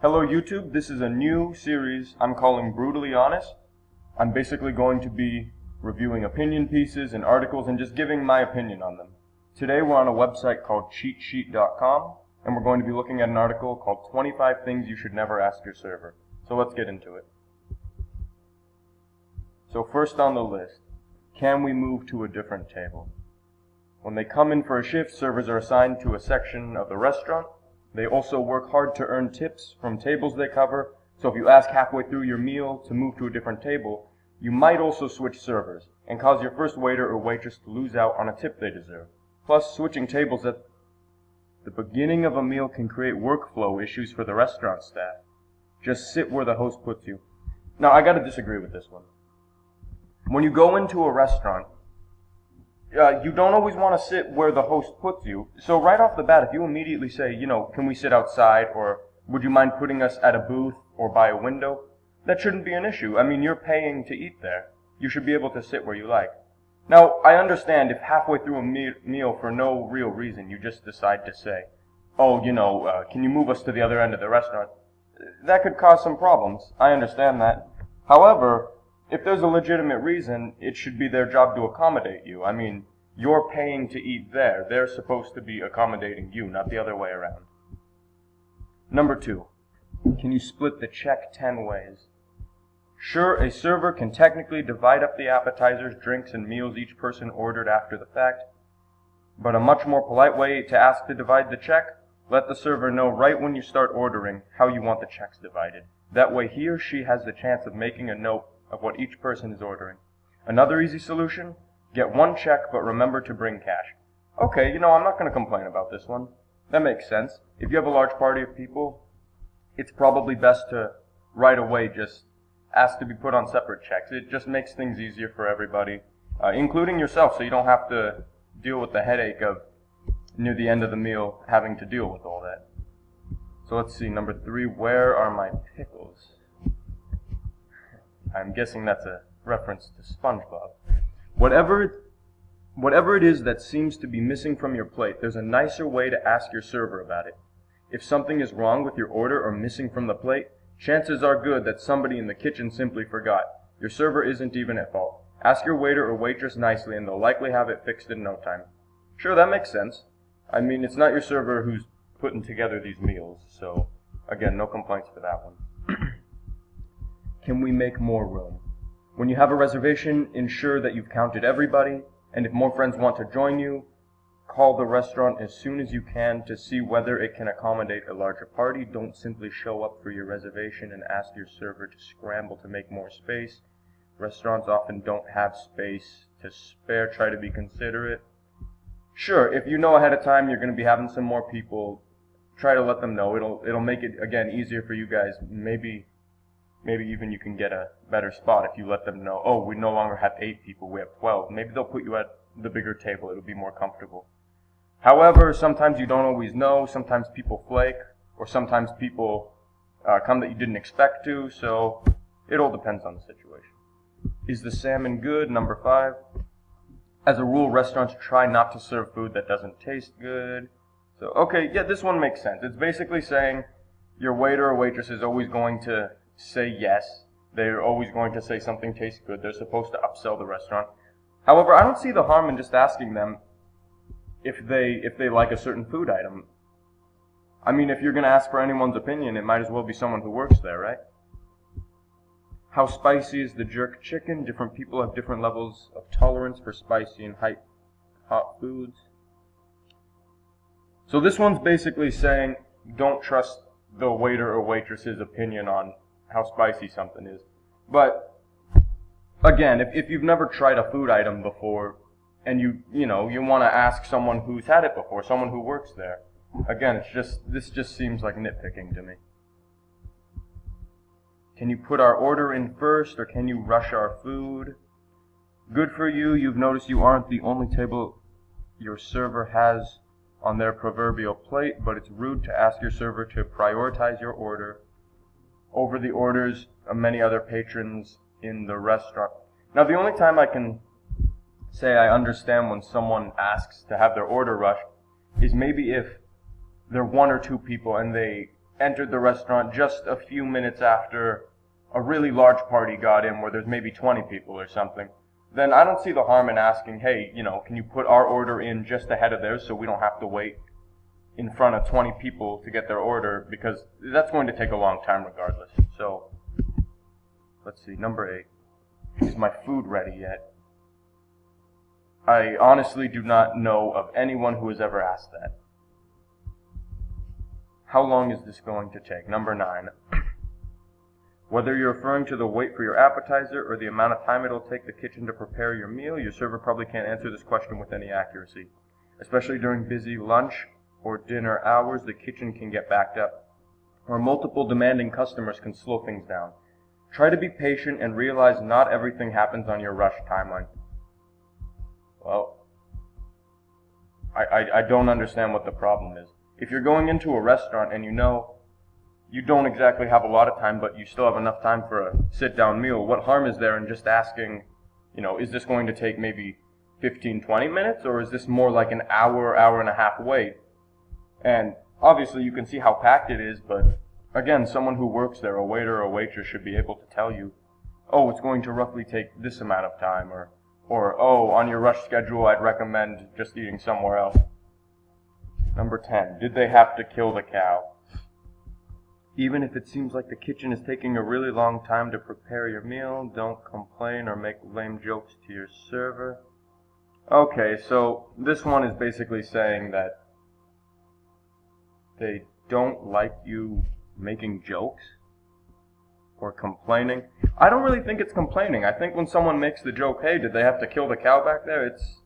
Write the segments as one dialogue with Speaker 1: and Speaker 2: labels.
Speaker 1: Hello YouTube, this is a new series I'm calling Brutally Honest. I'm basically going to be reviewing opinion pieces and articles and just giving my opinion on them. Today we're on a website called cheatsheet.com and we're going to be looking at an article called 25 Things You Should Never Ask Your Server. So let's get into it. So first on the list, can we move to a different table? When they come in for a shift, servers are assigned to a section of the restaurant. They also work hard to earn tips from tables they cover, so if you ask halfway through your meal to move to a different table, you might also switch servers and cause your first waiter or waitress to lose out on a tip they deserve. Plus, switching tables at the beginning of a meal can create workflow issues for the restaurant staff. Just sit where the host puts you. Now, I gotta disagree with this one. When you go into a restaurant, you don't always want to sit where the host puts you. So right off the bat, if you immediately say, can we sit outside, or would you mind putting us at a booth or by a window, that shouldn't be an issue. I mean, you're paying to eat there. You should be able to sit where you like. Now, I understand if halfway through a meal for no real reason you just decide to say, can you move us to the other end of the restaurant? That could cause some problems. I understand that. However, if there's a legitimate reason, it should be their job to accommodate you. I mean, you're paying to eat there. They're supposed to be accommodating you, not the other way around. Number 2, can you split the check 10 ways? Sure, a server can technically divide up the appetizers, drinks, and meals each person ordered after the fact, but a much more polite way to ask to divide the check, let the server know right when you start ordering how you want the checks divided. That way he or she has the chance of making a note of what each person is ordering. Another easy solution, get one check but remember to bring cash. Okay, I'm not going to complain about this one. That makes sense. If you have a large party of people, it's probably best to right away just ask to be put on separate checks. It just makes things easier for everybody, including yourself, so you don't have to deal with the headache of near the end of the meal having to deal with all that. So let's see, number 3, where are my pickles? I'm guessing that's a reference to SpongeBob. Whatever it is that seems to be missing from your plate, there's a nicer way to ask your server about it. If something is wrong with your order or missing from the plate, chances are good that somebody in the kitchen simply forgot. Your server isn't even at fault. Ask your waiter or waitress nicely and they'll likely have it fixed in no time. Sure, that makes sense. I mean, it's not your server who's putting together these meals, so again, no complaints for that one. Can we make more room? When you have a reservation, ensure that you've counted everybody, and if more friends want to join you, call the restaurant as soon as you can to see whether it can accommodate a larger party. Don't simply show up for your reservation and ask your server to scramble to make more space. Restaurants often don't have space to spare. Try to be considerate. Sure, if you know ahead of time you're going to be having some more people, try to let them know. It'll make it, again, easier for you guys. Maybe even you can get a better spot if you let them know, oh, we no longer have 8 people, we have 12. Maybe they'll put you at the bigger table. It'll be more comfortable. However, sometimes you don't always know. Sometimes people flake, or sometimes people come that you didn't expect to, so it all depends on the situation. Is the salmon good? Number 5. As a rule, restaurants try not to serve food that doesn't taste good. So, okay, yeah, this one makes sense. It's basically saying your waiter or waitress is always going to say yes. They're always going to say something tastes good. They're supposed to upsell the restaurant. However, I don't see the harm in just asking them if they like a certain food item. I mean, if you're going to ask for anyone's opinion, it might as well be someone who works there, right? How spicy is the jerk chicken? Different people have different levels of tolerance for spicy and hot foods. So this one's basically saying don't trust the waiter or waitress's opinion on how spicy something is. But again, if you've never tried a food item before and you want to ask someone who's had it before, someone who works there, again, this just seems like nitpicking to me. Can you put our order in first or can you rush our food? Good for you. You've noticed you aren't the only table your server has on their proverbial plate, but it's rude to ask your server to prioritize your order over the orders of many other patrons in the restaurant. Now, the only time I can say I understand when someone asks to have their order rushed is maybe if there are 1 or 2 people and they entered the restaurant just a few minutes after a really large party got in where there's maybe 20 people or something, then I don't see the harm in asking, hey, can you put our order in just ahead of theirs so we don't have to wait in front of 20 people to get their order, because that's going to take a long time regardless. So, let's see, number 8. Is my food ready yet? I honestly do not know of anyone who has ever asked that. How long is this going to take? Number 9. Whether you're referring to the wait for your appetizer or the amount of time it'll take the kitchen to prepare your meal, your server probably can't answer this question with any accuracy. Especially during busy lunch or dinner hours, the kitchen can get backed up, or multiple demanding customers can slow things down. Try to be patient and realize not everything happens on your rush timeline. Well, I don't understand what the problem is. If you're going into a restaurant and you don't exactly have a lot of time, but you still have enough time for a sit-down meal, what harm is there in just asking, is this going to take maybe 15, 20 minutes, or is this more like an hour, hour and a half wait? And obviously you can see how packed it is, but again, someone who works there, a waiter or a waitress, should be able to tell you, oh, it's going to roughly take this amount of time, or oh, on your rush schedule, I'd recommend just eating somewhere else. Number 10, did they have to kill the cow? Even if it seems like the kitchen is taking a really long time to prepare your meal, don't complain or make lame jokes to your server. Okay, so this one is basically saying that they don't like you making jokes or complaining. I don't really think it's complaining. I think when someone makes the joke, hey, did they have to kill the cow back there, it's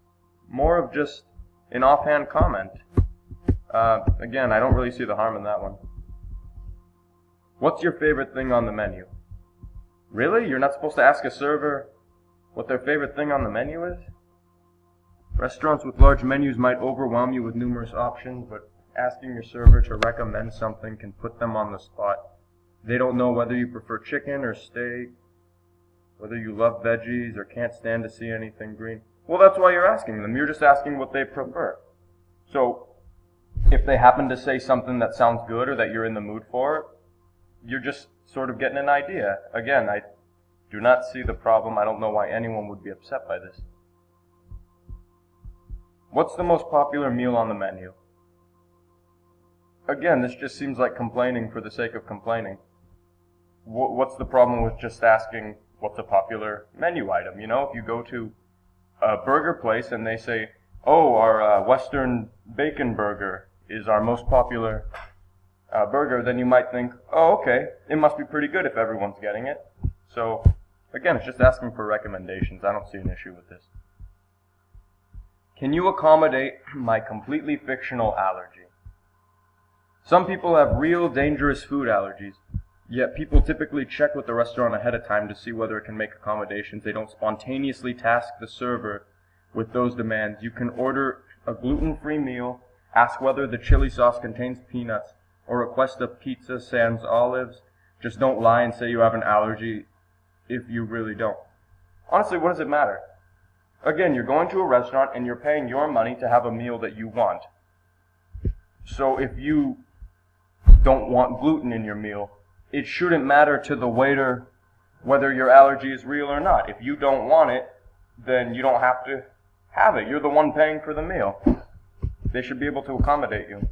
Speaker 1: more of just an offhand comment. Again, I don't really see the harm in that one. What's your favorite thing on the menu? Really? You're not supposed to ask a server what their favorite thing on the menu is? Restaurants with large menus might overwhelm you with numerous options, but asking your server to recommend something can put them on the spot. They don't know whether you prefer chicken or steak, whether you love veggies or can't stand to see anything green. Well, that's why you're asking them. You're just asking what they prefer. So, if they happen to say something that sounds good or that you're in the mood for, you're just sort of getting an idea. Again, I do not see the problem. I don't know why anyone would be upset by this. What's the most popular meal on the menu? Again, this just seems like complaining for the sake of complaining. What's the problem with just asking what's a popular menu item? If you go to a burger place and they say, oh, our Western bacon burger is our most popular burger, then you might think, oh, okay, it must be pretty good if everyone's getting it. So, again, it's just asking for recommendations. I don't see an issue with this. Can you accommodate my completely fictional allergy? Some people have real dangerous food allergies, yet people typically check with the restaurant ahead of time to see whether it can make accommodations. They don't spontaneously task the server with those demands. You can order a gluten-free meal, ask whether the chili sauce contains peanuts, or request a pizza sans olives. Just don't lie and say you have an allergy if you really don't. Honestly, what does it matter? Again, you're going to a restaurant and you're paying your money to have a meal that you want. So if you don't want gluten in your meal, it shouldn't matter to the waiter whether your allergy is real or not. If you don't want it, then you don't have to have it. You're the one paying for the meal. They should be able to accommodate you.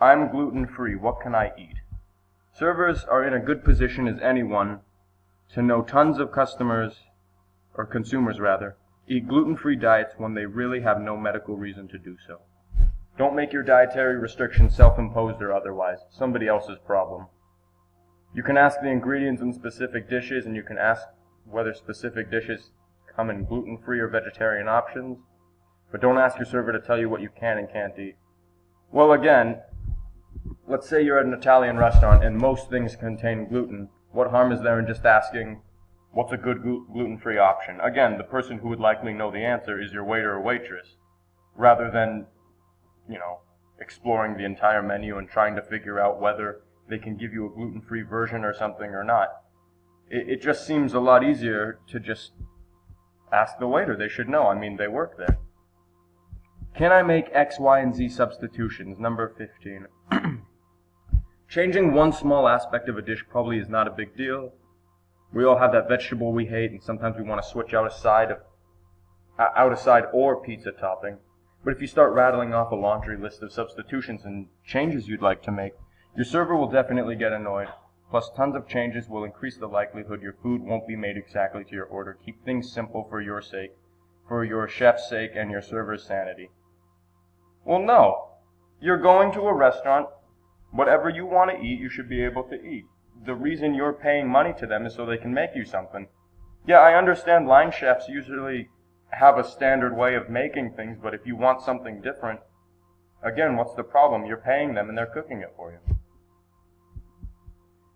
Speaker 1: I'm gluten-free. What can I eat? Servers are in a good position as anyone to know tons of customers, or consumers rather, eat gluten-free diets when they really have no medical reason to do so. Don't make your dietary restrictions self-imposed or otherwise, somebody else's problem. You can ask the ingredients in specific dishes, and you can ask whether specific dishes come in gluten-free or vegetarian options, but don't ask your server to tell you what you can and can't eat. Well, again, let's say you're at an Italian restaurant and most things contain gluten. What harm is there in just asking, what's a good gluten-free option? Again, the person who would likely know the answer is your waiter or waitress, rather than, exploring the entire menu and trying to figure out whether they can give you a gluten-free version or something or not. It just seems a lot easier to just ask the waiter. They should know. I mean, they work there. Can I make X, Y, and Z substitutions? Number 15. Changing one small aspect of a dish probably is not a big deal. We all have that vegetable we hate, and sometimes we want to switch out a side or pizza topping. But if you start rattling off a laundry list of substitutions and changes you'd like to make, your server will definitely get annoyed. Plus, tons of changes will increase the likelihood your food won't be made exactly to your order. Keep things simple for your sake, for your chef's sake, and your server's sanity. Well, no. You're going to a restaurant. Whatever you want to eat, you should be able to eat. The reason you're paying money to them is so they can make you something. Yeah, I understand line chefs usually have a standard way of making things, but if you want something different, again, what's the problem? You're paying them and they're cooking it for you.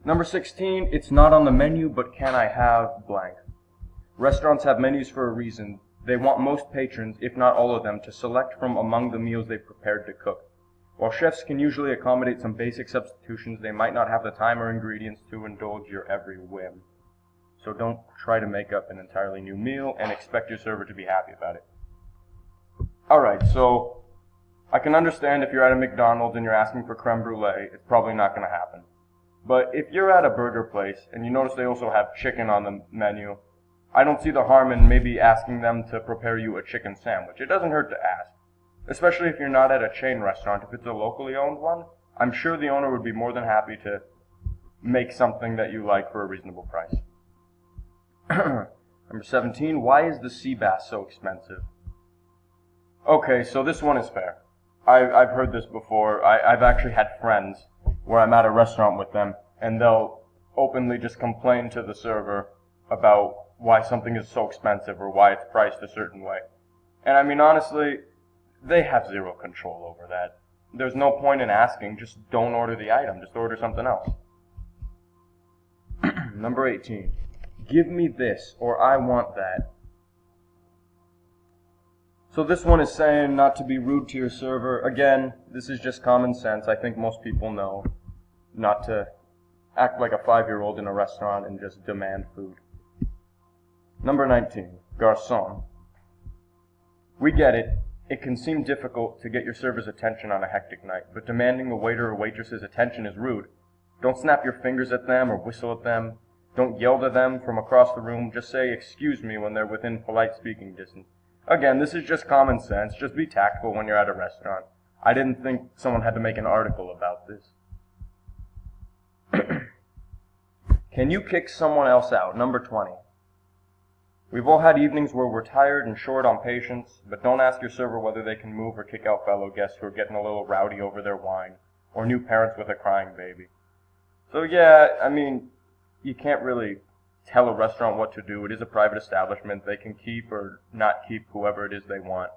Speaker 1: Number 16, it's not on the menu, but can I have blank? Restaurants have menus for a reason. They want most patrons, if not all of them, to select from among the meals they've prepared to cook. While chefs can usually accommodate some basic substitutions, they might not have the time or ingredients to indulge your every whim. So don't try to make up an entirely new meal and expect your server to be happy about it. Alright, so I can understand if you're at a McDonald's and you're asking for creme brulee, it's probably not going to happen. But if you're at a burger place and you notice they also have chicken on the menu, I don't see the harm in maybe asking them to prepare you a chicken sandwich. It doesn't hurt to ask. Especially if you're not at a chain restaurant. If it's a locally owned one, I'm sure the owner would be more than happy to make something that you like for a reasonable price. Number 17, why is the sea bass so expensive? Okay, so this one is fair. I've heard this before. I've actually had friends where I'm at a restaurant with them, and they'll openly just complain to the server about why something is so expensive or why it's priced a certain way. And I mean, honestly, they have zero control over that. There's no point in asking, just don't order the item, just order something else. Number 18. Give me this, or I want that. So this one is saying not to be rude to your server. Again, this is just common sense. I think most people know not to act like a 5-year-old in a restaurant and just demand food. Number 19. Garçon. We get it. It can seem difficult to get your server's attention on a hectic night, but demanding a waiter or waitress's attention is rude. Don't snap your fingers at them or whistle at them. Don't yell to them from across the room. Just say, "Excuse me," when they're within polite speaking distance. Again, this is just common sense. Just be tactful when you're at a restaurant. I didn't think someone had to make an article about this. Can you kick someone else out? Number 20. We've all had evenings where we're tired and short on patience, but don't ask your server whether they can move or kick out fellow guests who are getting a little rowdy over their wine, or new parents with a crying baby. So yeah, I mean, you can't really tell a restaurant what to do. It is a private establishment. They can keep or not keep whoever it is they want.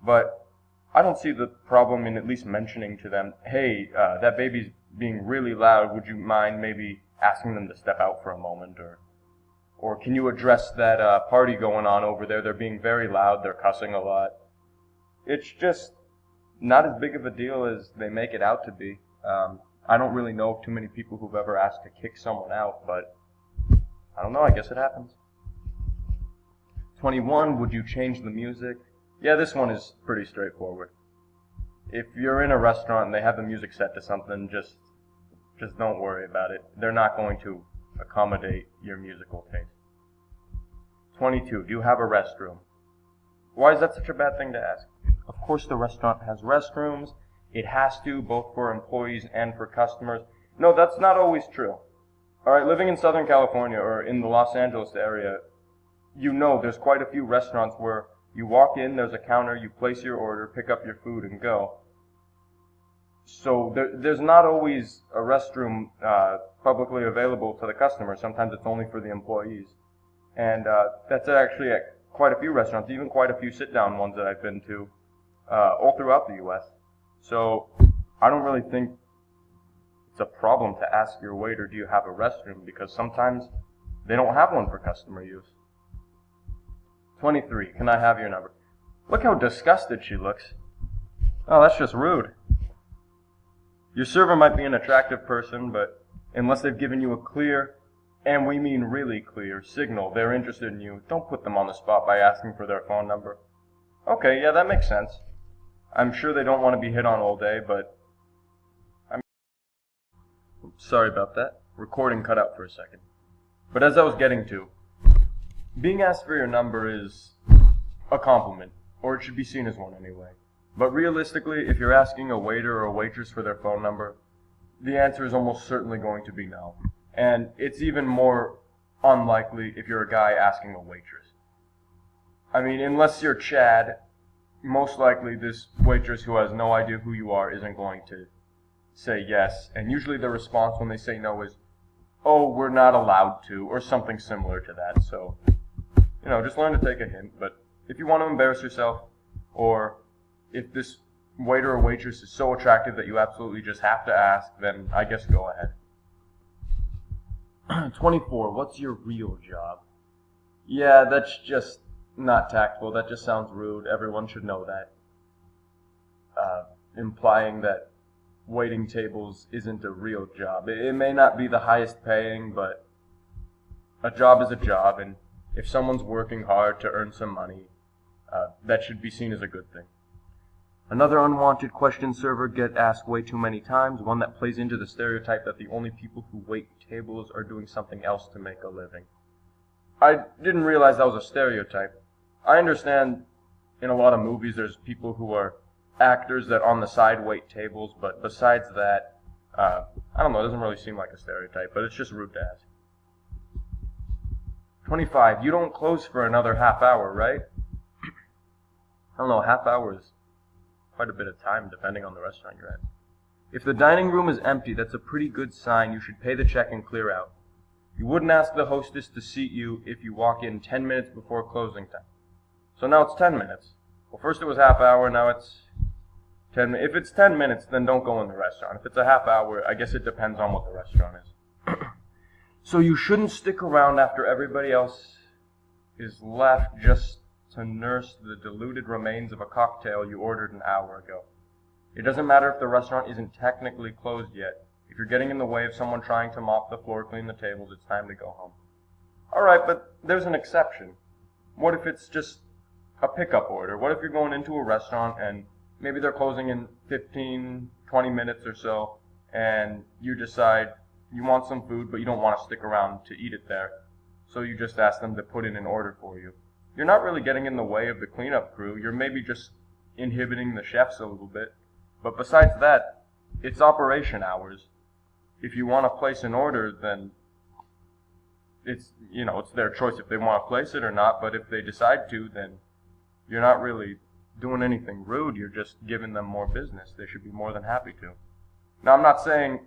Speaker 1: But I don't see the problem in at least mentioning to them, hey, that baby's being really loud. Would you mind maybe asking them to step out for a moment? Or can you address that party going on over there? They're being very loud. They're cussing a lot. It's just not as big of a deal as they make it out to be. I don't really know of too many people who've ever asked to kick someone out, but I don't know, I guess it happens. 21, would you change the music? Yeah, this one is pretty straightforward. If you're in a restaurant and they have the music set to something, just don't worry about it. They're not going to accommodate your musical taste. 22, do you have a restroom? Why is that such a bad thing to ask? Of course the restaurant has restrooms. It has to, both for employees and for customers. No, that's not always true. Alright, living in Southern California or in the Los Angeles area, you know there's quite a few restaurants where you walk in, there's a counter, you place your order, pick up your food, and go. So there's not always a restroom publicly available to the customer. Sometimes it's only for the employees. And that's actually at quite a few restaurants, even quite a few sit-down ones that I've been to, all throughout the U.S. So I don't really think it's a problem to ask your waiter, do you have a restroom? Because sometimes they don't have one for customer use. 23, can I have your number? Look how disgusted she looks. Oh, that's just rude. Your server might be an attractive person, but unless they've given you a clear, and we mean really clear, signal they're interested in you, don't put them on the spot by asking for their phone number. Okay, yeah, that makes sense. I'm sure they don't want to be hit on all day, but sorry about that. Recording cut out for a second. But as I was getting to, being asked for your number is a compliment, or it should be seen as one anyway. But realistically, if you're asking a waiter or a waitress for their phone number, the answer is almost certainly going to be no. And it's even more unlikely if you're a guy asking a waitress. I mean, unless you're Chad, most likely this waitress who has no idea who you are isn't going to say yes. And usually the response when they say no is, oh, we're not allowed to, or something similar to that. So, just learn to take a hint. But if you want to embarrass yourself, or if this waiter or waitress is so attractive that you absolutely just have to ask, then I guess go ahead. 24. What's your real job? Yeah, that's just not tactful. That just sounds rude. Everyone should know that. Implying that waiting tables isn't a real job. It may not be the highest paying, but a job is a job, and if someone's working hard to earn some money, that should be seen as a good thing. Another unwanted question server get asked way too many times, one that plays into the stereotype that the only people who wait tables are doing something else to make a living. I didn't realize that was a stereotype. I understand in a lot of movies there's people who are actors that on the side wait tables, but besides that, I don't know, it doesn't really seem like a stereotype, but it's just rude to ask. 25. You don't close for another half hour, right? I don't know, half hour is quite a bit of time depending on the restaurant you're at. If the dining room is empty, that's a pretty good sign. You should pay the check and clear out. You wouldn't ask the hostess to seat you if you walk in 10 minutes before closing time. So now it's 10 minutes. Well, first it was half hour, now it's 10 minutes. If it's 10 minutes, then don't go in the restaurant. If it's a half hour, I guess it depends on what the restaurant is. So you shouldn't stick around after everybody else is left just to nurse the diluted remains of a cocktail you ordered an hour ago. It doesn't matter if the restaurant isn't technically closed yet. If you're getting in the way of someone trying to mop the floor, clean the tables, it's time to go home. Alright, but there's an exception. What if it's just a pickup order? What if you're going into a restaurant and maybe they're closing in 15, 20 minutes or so, and you decide you want some food, but you don't want to stick around to eat it there. So you just ask them to put in an order for you. You're not really getting in the way of the cleanup crew. You're maybe just inhibiting the chefs a little bit. But besides that, it's operation hours. If you want to place an order, then it's their choice if they want to place it or not. But if they decide to, then you're not really doing anything rude. You're just giving them more business. They should be more than happy to. Now, I'm not saying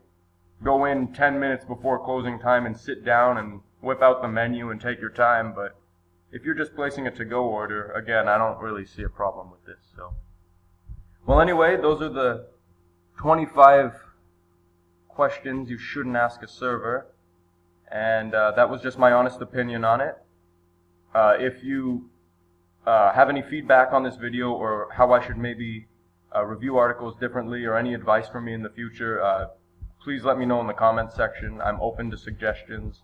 Speaker 1: go in 10 minutes before closing time and sit down and whip out the menu and take your time, but if you're just placing a to-go order, again, I don't really see a problem with this. So, well, anyway, those are the 25 questions you shouldn't ask a server, and that was just my honest opinion on it. If you have any feedback on this video or how I should maybe review articles differently or any advice from me in the future, please let me know in the comments section. I'm open to suggestions.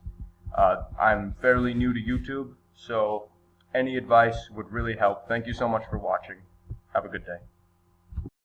Speaker 1: I'm fairly new to YouTube, so any advice would really help. Thank you so much for watching. Have a good day.